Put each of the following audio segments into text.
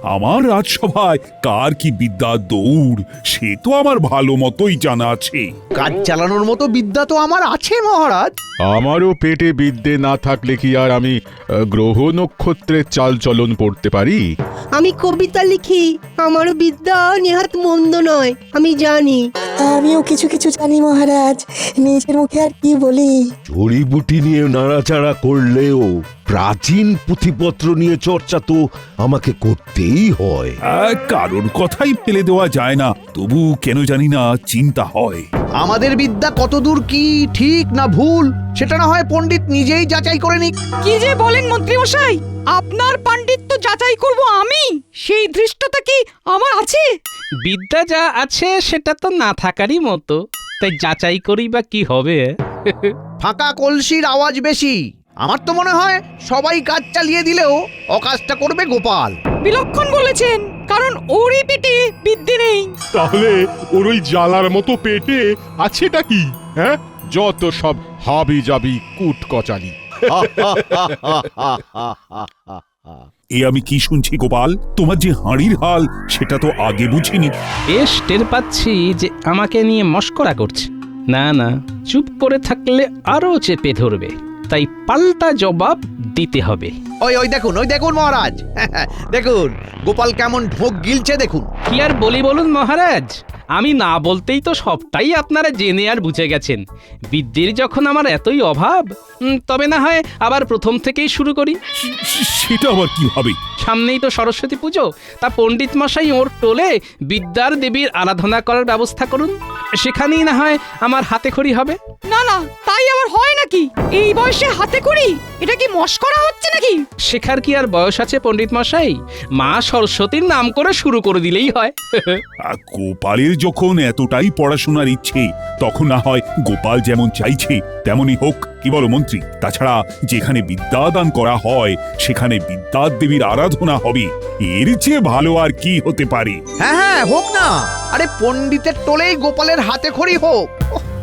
আমার রাজসভায় কার কি বিদ্যা দৌড় সে তো আমার ভালো মতোই জানা আছে। কাজ চালানোর মতো বিদ্যা তো আমার আছে মহারাজ। আমারও পেটে বিদ্যে না থাকলে কি আর আমি গ্রহ নক্ষত্রের চাল চলন পড়তে পারি? আমি কবিতা লিখি, আমারও বিদ্যা নেহাত মন্দ নয়, আমি জানি। আমিও কিছু কিছু জানি মহারাজ, নিজের মুখে আর কি বলি। জড়িবুটি নিয়ে নাড়াচাড়া করলেও প্রাচীন পুঁথিপত্র নিয়ে চর্চা তো আমাকে করতেই হয়। কারোর কথাই ফেলে দেওয়া যায় না, তবু কেন জানি না চিন্তা হয়। আমাদের বিদ্যা কতদূর কি ঠিক না ভুল সেটা না হয় পণ্ডিত নিজেই যাচাই করে নিক। কি যে বলেন মন্ত্রী মশাই, আপনার পাণ্ডিত্য যাচাই করব আমি, সেই ধৃষ্টতা কি আমার আছে? বিদ্যা যা আছে সেটা তো না থাকারই মতো, তাই যাচাই করি বা কি হবে? ফাঁকা কলসির আওয়াজ বেশি। আমার তো মনে হয় সবাই কাজ চালিয়ে দিলেও অকাজটা করবে গোপাল। বিলক্ষণ বলেছেন, কারণ ওরই পেটে বিদ্যে নেই। তাহলে ওর ওই জ্বালার মতো পেটে আছেটা কি? হ্যাঁ, যত সব হাবি জাবি কুট কচালি। এ আমি কি শুনছি গোপাল, তোমার যে হাঁড়ির হাল সেটা তো আগে বুঝিনি। বেশ টের পাচ্ছি যে আমাকে নিয়ে মস্করা করছে। না না, চুপ করে থাকলে আরো চেপে ধরবে, তাই পাল্টা জবাব দিতে হবে। ওই দেখুন মহারাজ, দেখুন গোপাল কেমন ঢোক গিলছে দেখুন। কি আর বলি বলুন মহারাজ, আমি না বলতেই তো সবটাই আপনারা জেনে আর বুঝে গেছেন। বিদ্যের যখন আমার এতই অভাব, তবে না হয় আবার প্রথম থেকেই শুরু করি। সেটা আবার কি হবে? সামনেই তো সরস্বতী পুজো, তা পণ্ডিত মশাই ওর টোলে বিদ্যার দেবীর আরাধনা করার ব্যবস্থা করুন, সেখানেই না হয় আমার হাতে খড়ি হবে। না না, তাই আবার হয় নাকি? এই বয়সে হাতে করি, এটা কি মস্করা হচ্ছে নাকি? শেখার কি আর বয়স আছে পণ্ডিত মশাই? মা সরস্বতীর নাম করে শুরু করে দিলেই হয়। গোপালের যখন এতটাই পড়াশোনার ইচ্ছে, তখন না হয় গোপাল যেমন চাইছে তেমনই হোক, কি বলো মন্ত্রী? তাছাড়া যেখানে বিদ্যাদান করা হয় সেখানে বিদ্যার দেবীর আরাধনা হবে, এর চেয়ে ভালো আর কি হতে পারে? হ্যাঁ হোক না, আরে পণ্ডিতের টোলেই গোপালের হাতে খড়ি হোক।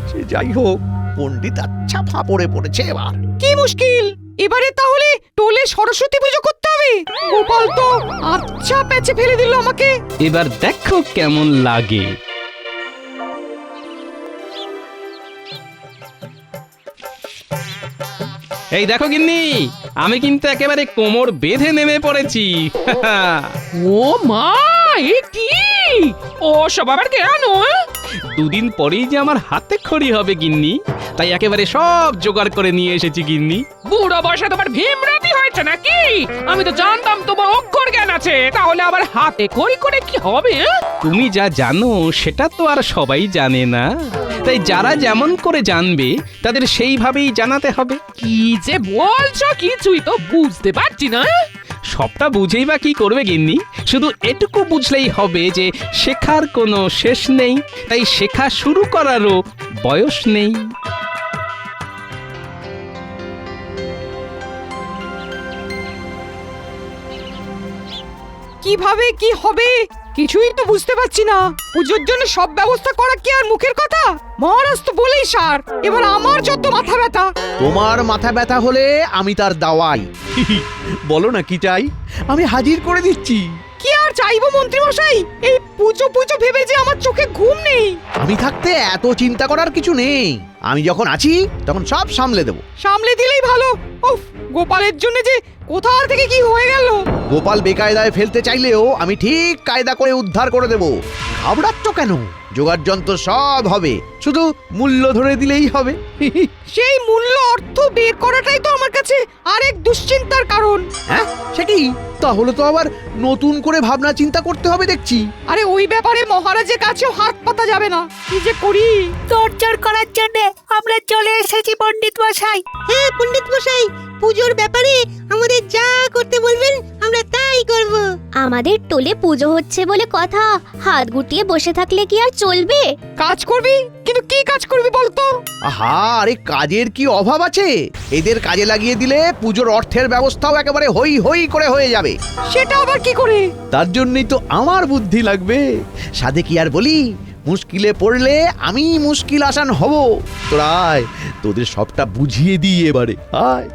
সে যাই হোক, পণ্ডিত আচ্ছা ফাঁপড়ে পড়েছে এবার। কি মুশকিল, এবারে তাহলে টোলে সরস্বতী পুজো করতে হবে। গোপাল তো আচ্ছা প্যাচে ফেলে দিল আমাকে। এবার দেখো কেমন লাগে। এই দেখো গিন্নি, আমি কিন্তু একেবারে কোমর বেঁধে নেমে পড়েছি। ও মা, এ কি ও সব আবার কেন? দুদিন পরেই যে আমার হাতে খড়ি হবে গিন্নি, তাই একেবারে সব জোগাড় করে নিয়ে এসেছি গিন্নি। বুড়ো বয়সে তোমার ভীমরাতি হয়েছে নাকি? আমি তো জানতাম তোমার অক্ষর জ্ঞান আছে, তাহলে আবার হাতে খড়ি করে কি হবে? তুমি যা জানো সেটা তো আর সবাই জানে না, তাই যারা যেমন করে জানবে তাদের সেইভাবেই জানাতে হবে। কি যে বলছো, কিছুই তো বুঝতে পারছি না। সবটা বুঝেই বা কি করবে গিন্নি, শুধু এটুকু বুঝলেই হবে যে শেখার কোনো শেষ নেই, তাই শেখা শুরু করারও বয়স নেই। কিভাবে কি হবে কিছুই তো বুঝতে পারছি না। পুজোর জন্য সব ব্যবস্থা করা কি আর মুখের কথা? মহারাজ তো বলেই সার, এবার আমার যত মাথা ব্যথা। তোমার মাথা ব্যথা হলে আমি তার দাওয়াই। বলো না কি চাই, আমি হাজির করে দিচ্ছি। কি আর চাইবো মন্ত্রী মশাই, এই পুজো পুজো ভেবে যে আমার চোখে ঘুম নেই। আমি থাকতে এত চিন্তা করার কিছু নেই, আমি যখন আছি তখন সব সামলে দেব। সামলে দিলেই ভালো। উফ, গোপালের জন্য যে কোথা থেকে কি হয়ে গেল। গোপাল বেকায়দায় ফেলতে চাইলেও আমি ঠিক কায়দা করে উদ্ধার করে দেব। ঘাবড়াচ্ছ কেন? জোগাড় যন্ত্র সব হবে, শুধু মূল্য ধরে দিলেই হবে। সেই মূল্য অর্থ বের করাটাই তো আমার কাছে আরেক দুশ্চিন্তার কারণ। হ্যাঁ সে কি? তাহলে তো আবার নতুন করে ভাবনা চিন্তা করতে হবে দেখছি। আরে ওই ব্যাপারে মহারাজের কাছেও হাত পাতা যাবে না। কি যে করি। তোড়জোড় করার জন্য আমরা চলে এসেছি পণ্ডিত মশাই। হ্যাঁ পণ্ডিত মশাই, পুজোর ব্যাপারে আমাদের যা করতে বলবেন আমরা তাই করব। আমাদের টোলে পুজো হচ্ছে বলে কথা, হাত গুটিয়ে বসে থাকলে কি আর চলবে? কাজ করবি, কিন্তু কি কাজ করবি বলতো? আহা, আরে কাজের কি অভাব আছে? এদের কাজে লাগিয়ে দিলে পুজোর অর্থের ব্যবস্থাও একেবারে হই হই করে হয়ে যাবে। সেটা আবার কি করে? তার জন্যই তো আমার বুদ্ধি লাগবে। সাধে কি আর বলি, মুশকিলে পড়লে আমি মুশকিল আসান হব। তোরা আয়, তোদের সবটা বুঝিয়ে দিই এবারে, আয়।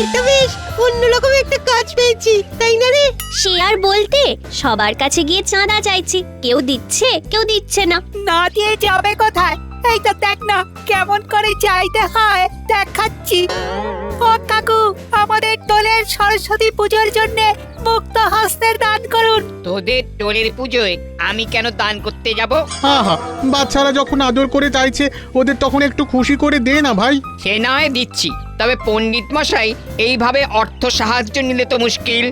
এটা বেশ অন্যরকম একটা কাজ পেয়েছি তাই না রে? সে আর বলতে সবার কাছে গিয়ে চাঁদা চাইছি, কেউ দিচ্ছে কেউ দিচ্ছে না। না দিয়ে যাবে কোথায়? এই তো দেখ না কেমন করে চাইতে হয় দেখাচ্ছি। ও কাকু, আমাদের টোলের সরস্বতী পুজোর জন্য মুক্ত হস্তের দান করুন। তোদের টোলের পুজোয় আমি কেন দান করতে যাব? আহা, বাচ্চারা যখন আদর করে চাইছে ওদের তখন একটু খুশি করে দে না ভাই। সে নয় দিচ্ছি, তবে পণ্ডিত মশাই এইভাবে অর্থ সাহায্য নিলে তো মুশকিল।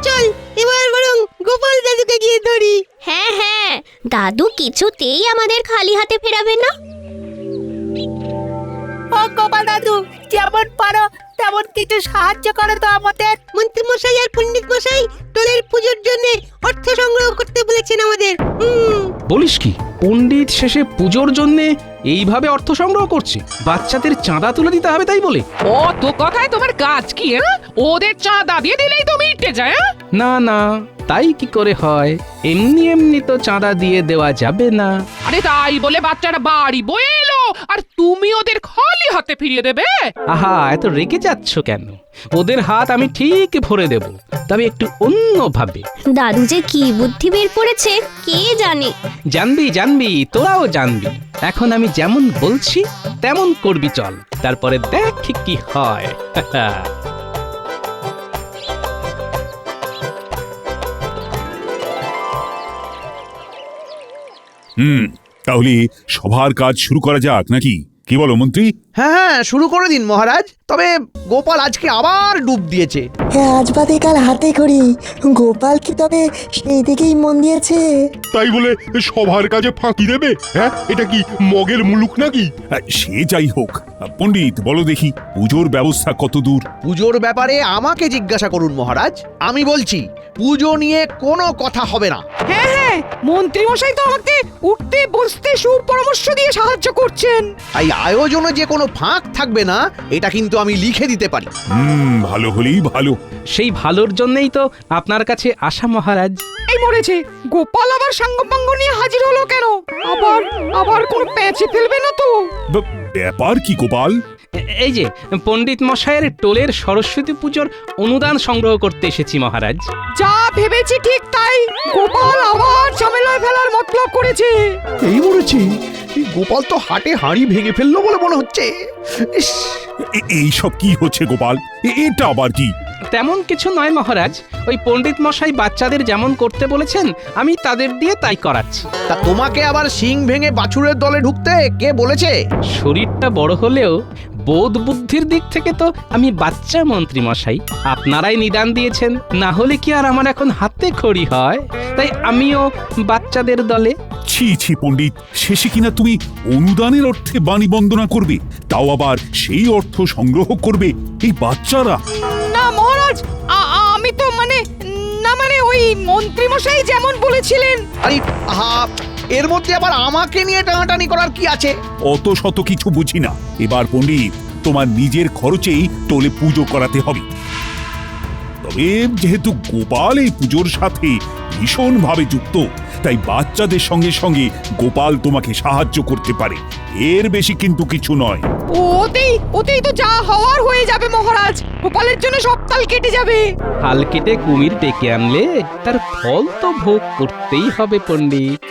চল এবার বরং গোপাল দাদুকে গিয়ে ধরি। হ্যাঁ হ্যাঁ, দাদু কিছুতেই আমাদের খালি হাতে ফেরাবে না। ও গোপাল দাদু, যেমন পারো তেমন কিছু সাহায্য করো তো আমাদের। মন্ত্রী মশাই আর পণ্ডিত মশাই টোলের পুজোর জন্য অর্থ সংগ্রহ করতে বলেছেন আমাদের। বলিস কি, পণ্ডিত শেষে পুজোর জন্য এইভাবে অর্থ সংগ্রহ করছে? বাচ্চাদের চাঁদা তুলে দিতে হবে তাই বলে? ও তো কথায় তোমার কাজ কি? ওদের চাঁদা দিয়ে দিলেই তো মিটে যায়। না না, তাই কি করে হয়? এমনি এমনি তো চাঁদা দিয়ে দেওয়া যাবে না। আরে তাই বলে বাচ্চারা বাড়ি বয়ে এলো আর তুমি ওদের খালি হাতে ফিরিয়ে দেবে? আহা, এত রেগে যাচ্ছ কেন? ওদের হাত আমি ঠিক ভরে দেব, তবে একটু অন্যভাবে। দাদু যে কি বুদ্ধি বের করেছে কে জানে। জানবি জানবি, তোরাও জানবি। এখন আমি যেমন বলছি তেমন করবি, চল, তারপরে দেখ কি হয়। তাহলে সবার কাজ শুরু করা যাক নাকি? কি বলো মন্ত্রী? হ্যাঁ হ্যাঁ, শুরু করে দিন মহারাজ। তবে গোপাল আজকে আবার ডুব দিয়েছে। হ্যাঁ, আজ বাদে কাল হাতে করি। গোপাল কি তবে সেই দিকেই মন দিয়েছে? তাই বলে সবার কাজে ফাঁকি দেবে? হ্যাঁ, এটা কি মগের মুলুক নাকি? সে যাই হোক, পণ্ডিত বলো দেখি পুজোর ব্যবস্থা কত দূর? পুজোর ব্যাপারে আমাকে জিজ্ঞাসা করুন মহারাজ। আমি বলছি পুজো নিয়ে কোনো কথা হবে না। হ্যাঁ হ্যাঁ, মন্ত্রী মশাই তো আমাকে উঠতে বসতে সুপরামর্শ দিয়ে সাহায্য করছেন। তাই আয়োজনে যে কোনো ফাঁক থাকবে না এটা কিন্তু আমি লিখে দিতে পারি। ভালো হলেই ভালো। সেই ভালোর জন্যই তো আপনার কাছে আসা মহারাজ। এই মরেছে, গোপাল আবার সাঙ্গপাঙ্গ নিয়ে হাজির হলো কেন? আবার আবার কোন প্যাঁচে ফেলবে না তো? ব্যাপার কি গোপাল? এই যে পণ্ডিত মশাইয়ের টোলের সরস্বতী পুজোর অনুদান সংগ্রহ করতে এসেছি মহারাজ। যা ভেবেছি ঠিক তাই, গোপাল আবার ঝামেলায় ফেলার মতলব করেছে। এই মরেছে, গোপাল তো হাটে হাঁড়ি ভেঙে ফেললো বলে মনে হচ্ছে। ইস, এইসব কি হচ্ছে গোপাল? এটা আবার কি? তেমন কিছু নয় মহারাজ, ওই পণ্ডিত মশাই বাচ্চাদের যেমন করতে বলেছেন আমি তাদের দিয়ে তাই করাচ্ছি। তা তোমাকে আবার শিং ভেঙে বাছুরের দলে ঢুকতে কে বলেছে? শরীরটা বড় হলেও বোধ বুদ্ধির দিক থেকে তো আমি বাচ্চা মন্ত্রী মশাই। আপনারাই নিদান দিয়েছেন, না হলে কি আর আমার এখন হাতে খড়ি হয়? তাই আমিও বাচ্চাদের দলে। ছি ছি পণ্ডিত, শেষে কিনা তুমি অনুদানের অর্থে বাণী বন্দনা করবে, তাও আবার সেই অর্থ সংগ্রহ করবে এই বাচ্চারা? না মহারাজ, আমি তো মানে ওই মন্ত্রী মশাই যেমন বলেছিলেন। আরে আহা, এর মধ্যে আবার আমাকে নিয়ে টানাটানি করার কি আছে? অত শত কিছু বুঝি না। এবার পণ্ডিত তোমার নিজের খরচেই টোলে পুজো করাতে হবে। তবে যেহেতু গোপাল এই পুজোর সাথে ভীষণভাবে যুক্ত, তাই বাচ্চাদের সঙ্গে সঙ্গে গোপাল তোমাকে সাহায্য করতে পারে। এর বেশি কিন্তু কিছু নয়। ওতেই তো যা হওয়ার হয়ে যাবে মহারাজ। গোপালের জন্য সব তাল কেটে যাবে। হাল কেটে কুমির ডেকে আনলে তার ফল তো ভোগ করতেই হবে পণ্ডিত।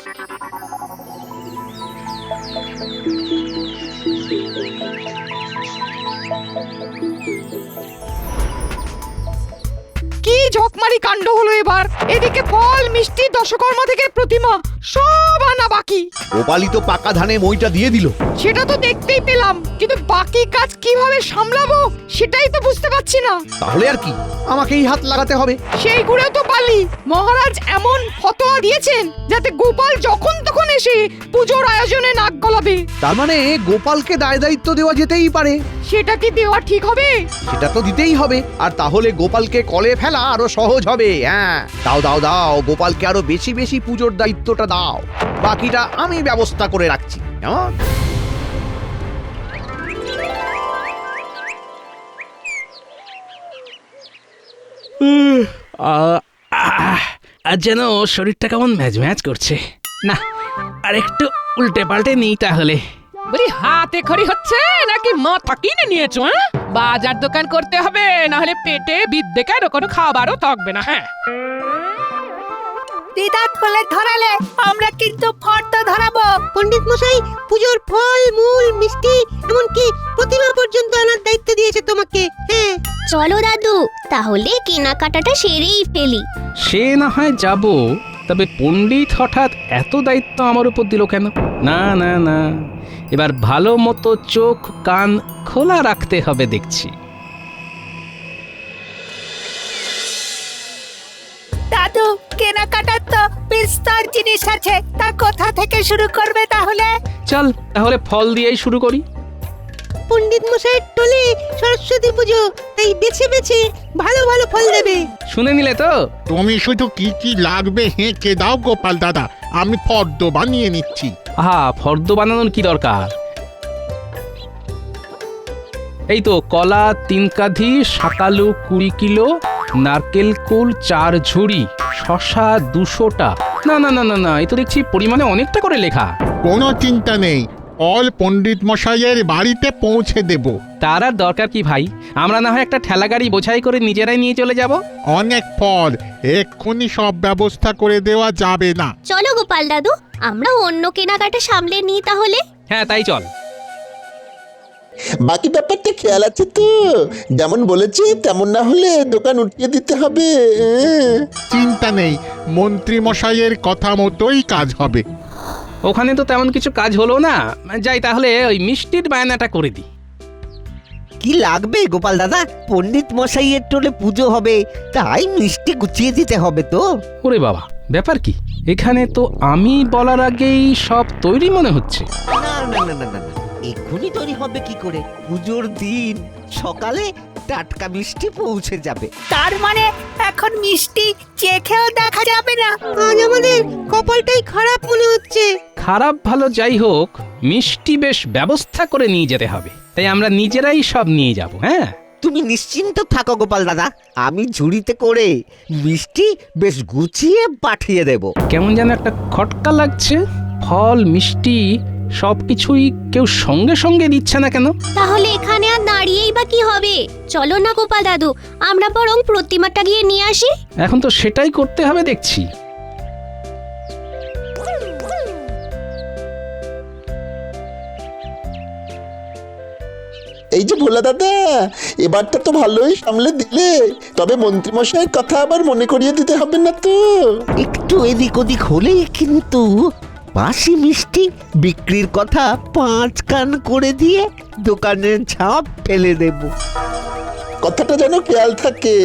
কি ঝকমারি কাণ্ড হলো এবার। এদিকে ফল মিষ্টি দশকর্মা থেকে প্রতিমা সব আনা বাকি। গোপালই তো পাকা ধানে মইটা দিয়ে দিল। সেটা তো দেখতেই পেলাম, কিন্তু বাকি কাজ কিভাবে সামলাবো সেটাই তো বুঝতে পারছি না। তাহলে আর কি, আমাকেই হাত লাগাতে হবে। সেই ঘুরে তো পালি। মহারাজ এমন ফতোয়া দিয়েছেন যাতে গোপাল যখন তখন এসে পুজোর আয়োজনে নাক গলাবে। তার মানে গোপালকে দায় দায়িত্ব দেওয়া যেতেই পারে। সেটা কি দেওয়া ঠিক হবে? সেটা তো দিতেই হবে, আর তাহলে গোপালকে কলে ফেলা আরো সহজ হবে। হ্যাঁ, দাও দাও দাও, গোপালকে আরো বেশি বেশি পুজোর দায়িত্বটা দাও। বাকিটা আমি ব্যবস্থা করে রাখছি। কেমন? আর যেন শরীরটা কেমন ম্যাজ ম্যাজ করছে। না, আর একটু উল্টে পাল্টে নিই তাহলে। বলি হাতে খড়ি হচ্ছে নাকি মাথা কিনে নিয়েছো? হ্যাঁ, বাজার দোকান করতে হবে, না হলে পেটে বিদ্যে কেন কোনো খাবারও থাকবে না। হ্যাঁ, দিদাত বলে ধরালে আমরা কিন্তু ফর্দ ধরাবো। পণ্ডিত মশাই পুজোর ফল মূল মিষ্টি এমনকি প্রতিমা পর্যন্ত আনার দায়িত্ব দিয়েছে তোমাকে। হ্যাঁ, চলো দাদু, তাহলে কেনাকাটাটা সেরেই ফেলি। সে না হয় যাব, তবে পণ্ডিত হঠাৎ এত দায়িত্ব আমার উপর দিল কেন? না না না, এবার ভালো মতো চোখ কান খোলা রাখতে হবে দেখছি। দাদু, কেনাকাটার তো বিস্তর জিনিস আছে, তা কোথা থেকে শুরু করবে তাহলে? চল তাহলে ফল দিয়েই শুরু করি। পণ্ডিত মশাইয়ের টোলে সরস্বতী পুজো, তাই বেছে বেছে ভালো ভালো ফল দেবে। শুনে নিলে তো? তুমি শুধু কি কি লাগবে হেঁকে দাও গোপাল দাদা, আমি ফর্দ বানিয়ে নিচ্ছি। আহা, ফর্দ বানানোর কি দরকার? এই তো কলা 3 কাঁধি, শাকালু 20 কিলো, নারকেল কুল 4 ঝুড়ি, শশা 200টা। না না না না না, এই তো দেখছি পরিমাণে অনেকটা করে লেখা। কোনো চিন্তা নেই, ফল পণ্ডিত মশাইয়ের বাড়িতে পৌঁছে দেব। তার আর দরকার কি ভাই, আমরা না হয় একটা ঠেলা গাড়ি বোঝাই করে নিজেরাই নিয়ে চলে যাব। অনেক ফল, এক্ষুনি সব ব্যবস্থা করে দেওয়া যাবে না। চলো গোপাল দাদু, আমরা অন্য কেনাকাটা সামলে নিই তাহলে। হ্যাঁ, তাই চল। বাকি ব্যাপারটা খেয়াল আছে তো? যেমন বলেছি তেমন না হলে দোকান উঠিয়ে দিতে হবে। চিন্তা নেই, মন্ত্রী মশাইয়ের কথা মতোই কাজ হবে। ওখানে তো তেমন কিছু কাজ হলো না, যাই তাহলে ওই মিষ্টির বায়নাটা করে দিই। কি লাগবে গোপাল দাদা? পণ্ডিত মশাইয়ের টোলে পুজো হবে, তাই মিষ্টি গুছিয়ে দিতে হবে তো। ওরে বাবা, ব্যাপার কি? এখানে তো আমি বলার আগেই সব তৈরি মনে হচ্ছে। না না না না না না, এক্ষুনি তৈরি হবে কি করে? পুজোর দিন সকালে টাটকা মিষ্টি পৌঁছে যাবে। তার মানে এখন মিষ্টি চেখেও দেখা যাবে না? আজ আমাদের কপালটাই খারাপ মনে হচ্ছে। খারাপ ভালো যাই হোক, মিষ্টি বেশ ব্যবস্থা করে নিয়ে যেতে হবে, তাই আমরা নিজেরাই সব নিয়ে যাব। হ্যাঁ, তুমি নিশ্চিন্ত থাকো গোপাল দাদা, আমি ঝুড়িতে করে মিষ্টি বেশ গুছিয়ে পাঠিয়ে দেব। কেমন যেন একটা খটকা লাগছে। ফল মিষ্টি সবকিছুই কেউ সঙ্গে সঙ্গে দিচ্ছে না কেন? তাহলে এখানে আর দাঁড়িয়েই বা কি হবে? চলো না গোপাল দাদু, আমরা বরং প্রতিমাটা গিয়ে নিয়ে আসি। এখন তো সেটাই করতে হবে দেখছি। এই যে ভোলা দাদা, এবারটা তো ভালোই সামলে দিলে, তবে মন্ত্রীমশাইয়ের কথা আবার মনে করিয়ে দিতে হবে না তো? একটু এদিক ওদিক হলেই কিন্তু বাসি মিষ্টি বিক্রির কথা 5 কান করে দিয়ে দোকানের ঝাঁপ ফেলে দেব। কথাটা যেন খেয়াল থাকে।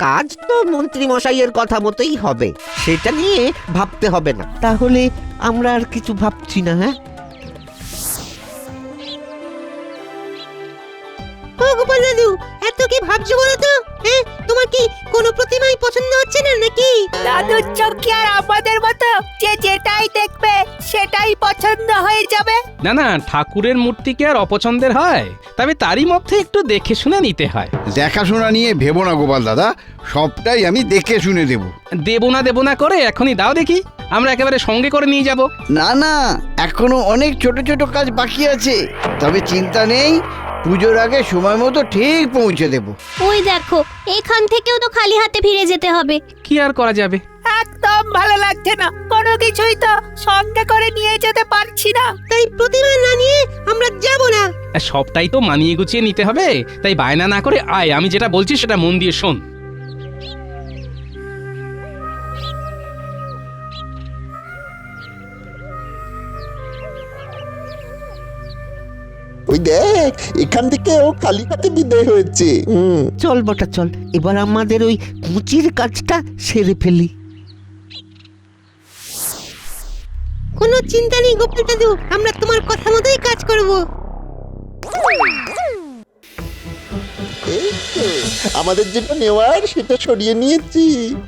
কাজ তো মন্ত্রী মশাইয়ের কথা মতোই হবে, সেটা নিয়ে ভাবতে হবে না। তাহলে আমরা আর কিছু ভাবছি না। হ্যাঁ, ও গোপাল দাদু, এত কি ভাবছো বলো তো? হ্যাঁ, তোমার কি কোনো প্রতিমাই পছন্দ হচ্ছে না নাকি? দাদুর চোখ কি আর আমাদের মতো যে যেটাই দেখবে সেটাই পছন্দ হয়ে যাবে? না না, ঠাকুরের মূর্তি কি আর অপছন্দের হয়? তবে তারই মধ্যে একটু দেখে শুনে নিতে হয়। দেখাশোনা নিয়ে ভেবো না গোপাল দাদা, সবটাই আমি দেখে শুনে দেব। দেব না করে এখনই দাও দেখি, আমরা একেবারে সঙ্গে করে নিয়ে যাব। না না, এখনো অনেক ছোট ছোট কাজ বাকি আছে, তবে চিন্তা নেই, পুজোর আগে সময় মতো ঠিক পৌঁছে দেব। ওই দেখো, এখান থেকেও তো খালি হাতে ফিরে যেতে হবে। কি আর করা যাবে? একদম ভালো লাগছে না, কোনো কিছুই তো সঙ্গে করে নিয়ে যেতে পারছি না। তাই প্রতিমা না নিয়ে আমরা যাব না। সবটাই তো মানিয়ে গুছিয়ে নিতে হবে, তাই বায়না না করে আয়, আমি যেটা বলছি সেটা মন দিয়ে শোন। ওই দেখ, এখান থেকে ও খালি হাতে বিদায় হয়েছে। চল বটা চল, এবার আমাদের ওই কুচির কাজটা সেরে ফেলি। কোনো চিন্তা নেই গোপাল দাদু, আমরা তোমার কথা মতোই কাজ করব। এই তো, আমাদের যেটা নেওয়ার সেটা সরিয়ে নিয়েছি,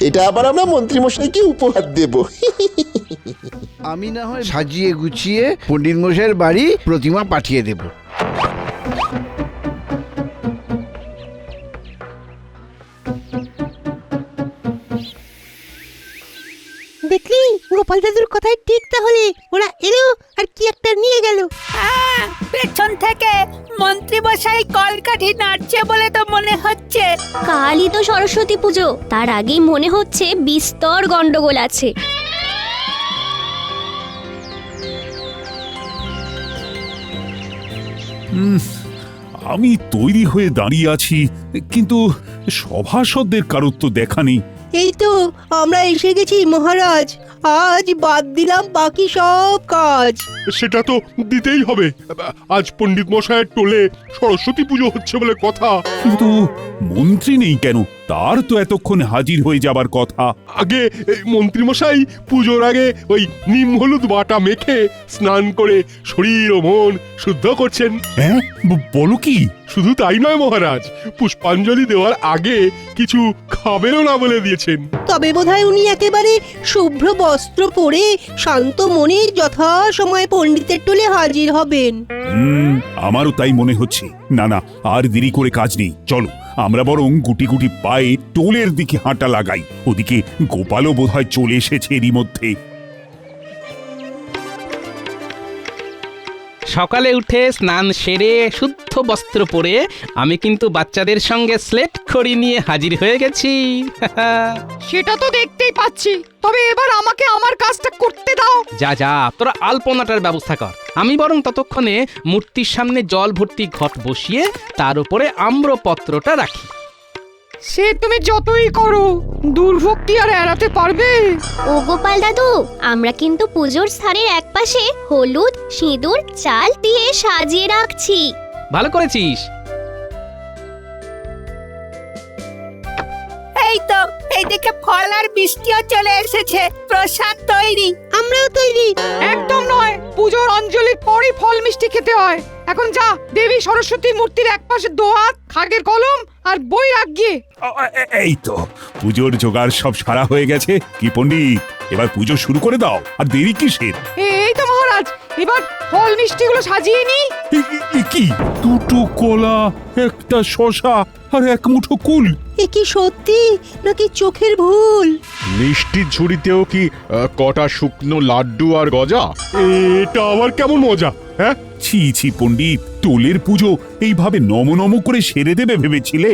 এটা আবার আমরা মন্ত্রীমশাইকে উপহার দেব। আমি না হয় সাজিয়ে গুছিয়ে পণ্ডিত মশাইয়ের বাড়ি প্রতিমা পাঠিয়ে দেব। গোপাল দাদুর কথাই ঠিক, তাহলে ওরা এলো আর কি একটা নিয়ে গেল। পেছন থেকে মন্ত্রী মশাই কলকাঠি নাড়ছে বলে তো মনে হচ্ছে। কালই তো সরস্বতী পুজো, তার আগেই মনে হচ্ছে বিস্তর গন্ডগোল আছে। আমি তৈরি হয়ে দাঁড়িয়ে আছি, কিন্তু সভাসদদের কারোর তো দেখা নেই। এই তো আমরা এসে গেছি মহারাজ, আজ বাদ দিলাম বাকি সব কাজ। সেটা তো দিতেই হবে। আজ পণ্ডিত মশাইয়ের টোলে সরস্বতী পুজো হচ্ছে বলে কথা। কিন্তু মন্ত্রী নেই কেন? তার তো এতক্ষণে হাজির হয়ে যাবার কথা। আগে মন্ত্রী মশাই পুজোর আগে ওই নিম হলুদ বাটা মেখে স্নান করে শরীর ও মন শুদ্ধ করছেন। হ্যাঁ, বলো কি? শুধু তাই নয় মহারাজ, পুষ্পাঞ্জলি দেওয়ার আগে কিছু খাবেনও না বলে দিয়েছেন। তবে বোধহয় উনি একেবারে শুভ্র বস্ত্র পরে শান্ত মনে যথা সময় পণ্ডিতের টোলে হাজির হবেন। আমারও তাই মনে হচ্ছে। না না, আর দেরি করে কাজ নেই, চলো আমরা বরং গুটি গুটি পায়ে টোলের দিকে হাঁটা লাগাই। ওদিকে গোপালও বোধহয় চলে এসেছে এরই মধ্যে। সকালে উঠে স্নান সেরে শুদ্ধ বস্ত্র পরে আমি কিন্তু বাচ্চাদের সঙ্গে স্লেট খড়ি নিয়ে হাজির হয়ে গেছি। সেটা তো দেখতেই পাচ্ছি, তবে এবার আমাকে আমার কাজটা করতে দাও। যা যা, তোরা আলপনাটার ব্যবস্থা কর। আমি বরং ততক্ষণে মূর্তির সামনে জল ভর্তি ঘট বসিয়ে তার উপরে আম্রপত্রটা রাখি। সে তুমি যতই করো, দুর্ভোগ কি আর এড়াতে পারবে? ও গোপাল দাদু, আমরা কিন্তু পুজোর স্থানের একপাশে হলুদ, সিঁদুর, চাল দিয়ে সাজিয়ে রাখছি। ভালো করেছিস। এই তো এইদিকে ফল আর মিষ্টিও চলে এসেছে, প্রসাদ তৈরি। আমরাও তৈরি। একদম নয়, পুজোর অঞ্জলির পরই ফল মিষ্টি খেতে হয়। এখন যা, দেবী সরস্বতী মূর্তির একপাশে দোহাত, খাগের কলম আর বই রাখ গিয়ে। এই তো পুজোর জোগাড় সব সারা হয়ে গেছে। কি পণ্ডিত, এবার পুজো শুরু করে দাও, আর দেরি কিসের? এই তো মহারাজ, এবার ফল মিষ্টিগুলো সাজিয়ে নি। কি দুটো কলা, একটা শশা আর এক মুঠো কুল? এ কি সত্যি নাকি চোখের ভুল? মিষ্টির ঝুড়িতেও কি কটা শুকনো লাড্ডু আর গজা? এটা আবার কেমন মজা? হ্যাঁ, ছি ছি পণ্ডিত, টোলের পুজো এইভাবে নম নম করে সেরে দেবে ভেবেছিলে?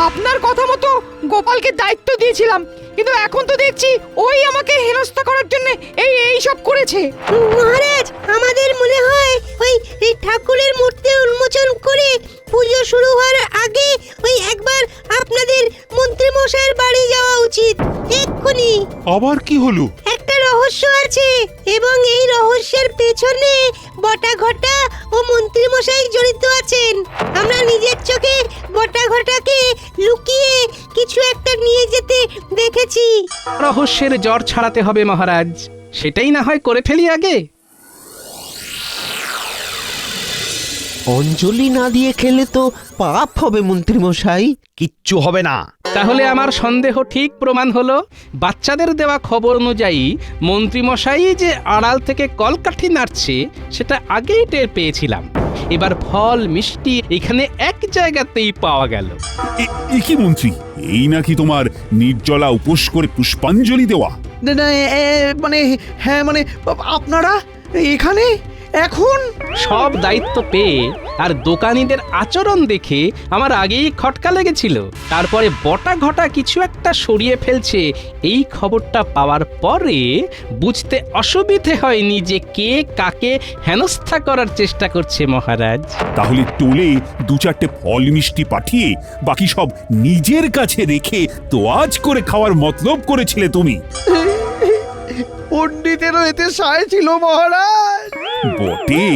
আপনার কথা মতো গোপালকে দায়িত্ব দিয়েছিলাম, কিন্তু এখন তো দেখছি ওই আমাকে হেনস্থা করার জন্য এই সব করেছে। মহারাজ, আমাদের মনে হয় এই ঠাকুরের মূর্তি উন্মোচন করে পুজো শুরু হওয়ার আগে একবার আপনাদের মন্ত্রী মশাইয়ের বাড়ি যাওয়া উচিত, এক্ষুনি। আবার কি হলো? একটা রহস্য আছে, এবং এই রহস্যের পেছনে বটা ঘটা ও মন্ত্রী মশাই জড়িত আছেন। আমরা নিজের চোখে বটা ঘটাকে লুকিয়ে কিছু একটা নিয়ে যেতে দেখেছি। রহস্যের জ্বর ছাড়াতে হবে মহারাজ, সেটাই না হয় করে ফেলি আগে। অঞ্জলি না দিয়ে খেলে তো পাপ হবে মন্ত্রী মশাই। কিচ্ছু হবে না। তাহলে আমার সন্দেহ ঠিক প্রমাণ হলো। বাচ্চাদের দেওয়া খবর অনুযায়ী মন্ত্রীমশাই যে আড়াল থেকে কলকাঠি নাড়ছে সেটা আগেই টের পেয়েছিলাম। এবার ফল মিষ্টি এখানে এক জায়গাতেই পাওয়া গেল। কি মন্ত্রী, এই নাকি তোমার নির্জলা উপোস করে পুষ্পাঞ্জলি দেওয়া? মানে হ্যাঁ, মানে আপনারা এখানে এখন? সব দায়িত্ব পেয়ে আর দোকানীদের আচরণ দেখে আমার আগেই খটকা লেগেছিল। তারপরে বটা ঘটা কিছু একটা সরিয়ে ফেলছে, এই খবরটা পাওয়ার পরে বুঝতে অসুবিধে হয়নি যে কে কাকে হেনস্থা করার চেষ্টা করছে মহারাজ। তাহলে টোলে দু চারটে ফল মিষ্টি পাঠিয়ে বাকি সব নিজের কাছে রেখে তোয়াজ করে খাওয়ার মতলব করেছিলে তুমি। পণ্ডিতেরও এতে সায় ছিল মহারাজ। বটে,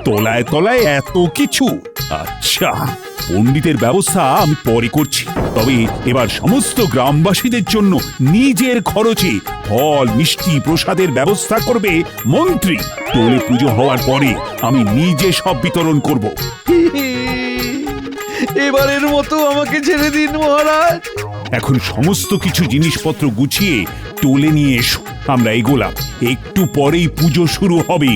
তলায় তলায় এত কিছু। আচ্ছা, পণ্ডিতের ব্যবস্থা আমি পরে করছি, তবে এবার সমস্ত গ্রামবাসীদের জন্য নিজের খরচে ফল মিষ্টি প্রসাদের ব্যবস্থা করবে মন্ত্রী। টোলে পুজো হওয়ার পরে আমি নিজে সব বিতরণ করব। এবারের মতো আমাকে ছেড়ে দিন মহারাজ। এখন সমস্ত কিছু জিনিসপত্র গুছিয়ে টোলে নিয়ে এসো, আমরা এগোলাম। একটু পরেই পুজো শুরু হবে।